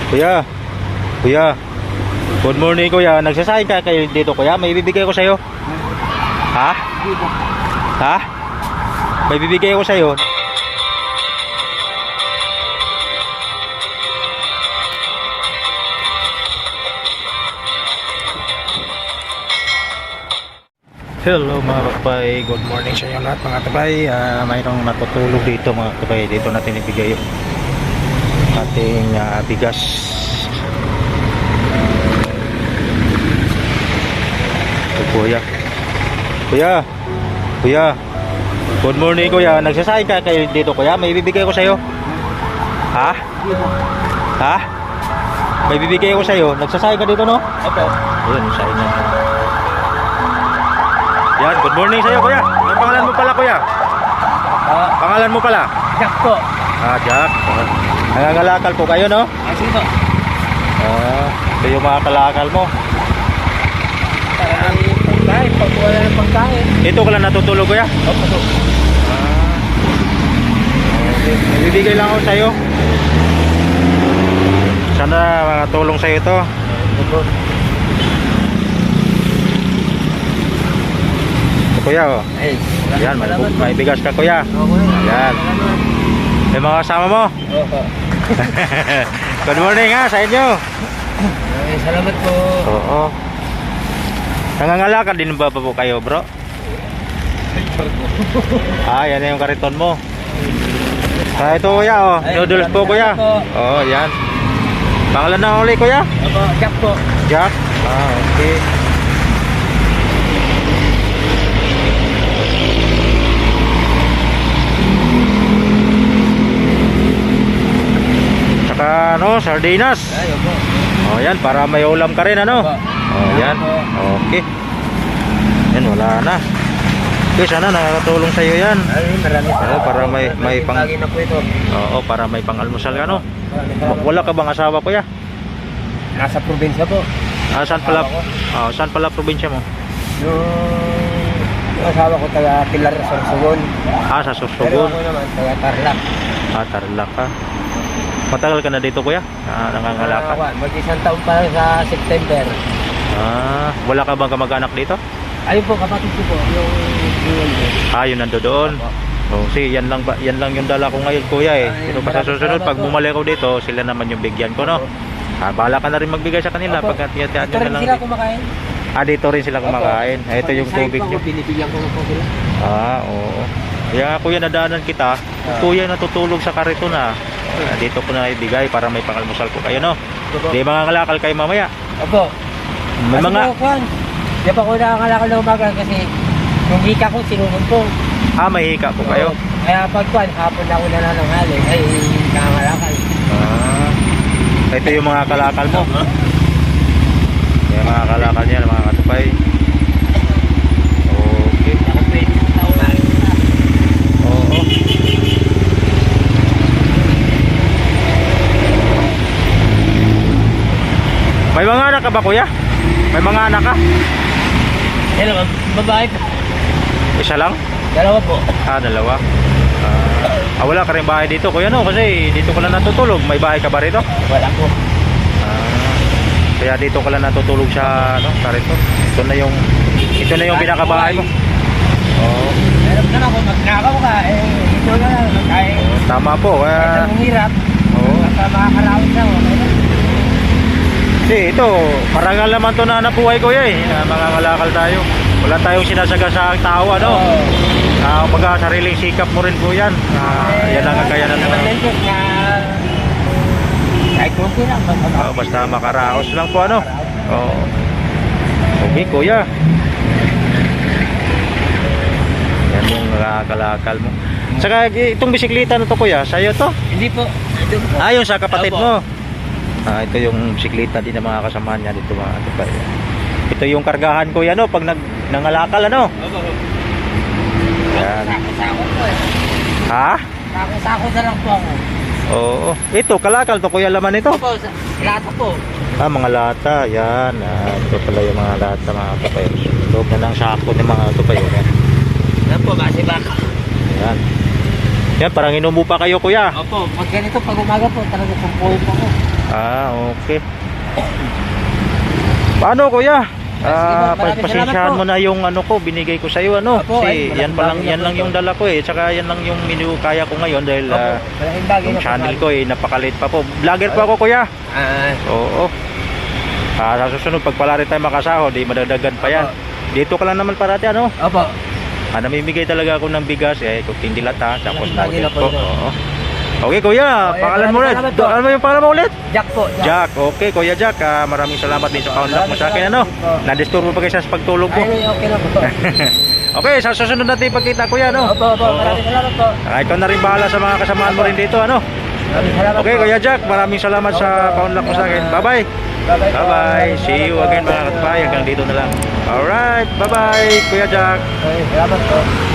Kuya, kuya. Good morning kuya. Nagsasayang ka kayo dito kuya. May ibibigay ko sa'yo. Ha? Ha? May ibibigay ko sa'yo. Hello mga kapay, good morning sa inyo lahat mga kapay. Mayroong natutulog dito mga kapay. Dito natin ibigay yung ating bigas. Ito, kuya. Kuya, kuya. Good morning kuya. Nagsasayang ka kayo dito kuya. May ibibigay ko sa'yo. Ha? Ha? May ibibigay ko sa'yo. Nagsasayang ka dito no? Opo. Ayun, sa inyo. Yan, good morning sa'yo kuya. Ang pangalan mo pala kuya? Pangalan mo pala? Jack po. Jack. Nangangalakal po kayo no? Sige po. Ito yung mga kalakal mo. Pagkain, pag wala ng pagkain. Ito ka lang natutulog kuya? Opo. Okay. Ibibigay lang ako sa'yo. Sana makatulong sa'yo ito. Opo. Kuya oh. Ay, Yan, may bigas ka kuya. Yan. May mga kasama mo. Opo. Good morning ha sa inyo. Ay, salamat po. Oo. Nangangalakal din ba po kayo bro? Yan na yung kariton mo. Ito kuya oh. Noodles po kuya. Oo, yan. Pangalan na uli kuya? Opo, Jack po. Jack? Okay. Saka ano, sardinas. Ay, opo. Yan, para may ulam ka rin ano. Yan. Okay. Yan, wala na. Okay, sana nakakatulong sa iyo yan. Ay, marami salamat. Para may pang Lagi na po ito. para may pang-almusal ka no. Wala ka bang asawa kuya? Nasa probinsya po. Saan pala probinsya mo? Yung asawa ko taga Pilar, Sorsogon. Sa Pero Sorsogon. ako naman taga Tarlac. Tarlac ka. Matagal ka na dito kuya? Nangangalakal. Mag-isang taon pa lang sa September. Wala ka bang kamag-anak dito? Ayun po, kapatid ko po, yung Yun nando doon. See, yan lang yung dala ko ngayon kuya eh. Pero pa sa susunod pag bumalik ako dito, sila naman yung bigyan ko no. Bahala ka na rin magbigay sa kanila pag Dito tiyatiyaan nyo rin na sila lang. kumakain. Dito rin sila kumakain. Ito yung tubig nyo. Binibigyan ko na po sila. Oo. Kaya kuya nadaanan kita. Kuya natutulog sa kariton na. Dito ko na ibigay para may pangalmusal ko kayo no. Di mga ngalakal kayo mamaya. Opo. May mga Di pa ko nakakalakal na umaga kasi yung hika ko sinunod po. may hika po kayo. Kaya pagkuhan, hapon na ako nanananghali. Ay, nakakalakal. Ito yung mga kalakal mo. Yung mga kalakal niya, mga katupay. Okay. Oo. May mga anak ka ba kuya? May mga anak ka? Hello, babae po. Isa lang? Dalawa po. Dalawa. Wala ka rin bahay dito kuya no? Kasi dito ka lang natutulog. May bahay ka ba rito? Wala po. Kaya dito ka lang natutulog sa karito. Ito na yung pinakabahay mo. Meron na ako, magnakaw ka. Ito na lang. Tama po. Ang hirap. Basta makakarawin na. Kasi ito, parangal naman to na nabuhay kuya eh. Mga ngalakal tayo. Wala tayong sinasaga sa tao ano. Sariling sikap mo rin po yan. Yan ang kakayanan mo. Kahit kunti lang. Basta makaraos lang po ano. Okay kuya. Yan yung kalakal mo. Saka itong bisikleta na to kuya, sa'yo to? Hindi po. Yung sa kapatid mo. Ito yung bisikleta din ng mga kasamahan niya dito mga kapatid. Ito yung kargahan kuya no pag nangalakal ano. Yan. Sako po eh. Sako na lang po ako. Oo. Ito kalakal to kuya, laman ito. Opo, lata po. Mga lata, yan. Ito pala yung mga lata mga kapatid. Loob na ng sako ng mga kapatid. Yan po, base baka. Yan. Yan, parang inumu pa kayo kuya. Opo, pag ganito, pag umaga po, talaga pumpuhin po ako. Okay. Paano kuya? Maraming Pagpasensyahan salamat po. mo na yung ano ko, binigay ko sa iyo ano. Opo, Kasi ay, yan pa lang, malaking yan lang bagay yung po. dala ko eh. Tsaka yan lang yung menu kaya ko ngayon dahil Opo, malaking bagay yung na po, channel sabi. ko eh napakaliit pa po. Vlogger po ako kuya. Ah, Oo. Sa susunod pag pala rin tayo makasahod, di madagdagan pa yan. Dito ka lang naman parati ano. opo. Namimigay talaga ako ng bigas eh, kunting dilata, tapos Malaking bagay na po ito. Oo. Okay kuya, Okay, pangalan mo ulit. salamat po. Ano yung pangalan mo ulit? Jack po. Jack, okay Kuya Jack, maraming salamat din sa paunlak mo sa akin ano. Na-disturbo pa kayo sa pagtulog ko. Ay, okay lang po. Okay, sa susunod natin pagkita kuya no. Opo, Oo. maraming salamat po. Ikaw na rin bahala sa mga kasamaan mo rin dito ano. Maraming salamat Okay po. Kuya Jack, maraming salamat sa paunlak mo sa akin. Bye-bye. Bye-bye po. Bye-bye. See you again mga katbay. Hanggang dito na lang. Alright, bye-bye Kuya Jack. Okay, salamat po.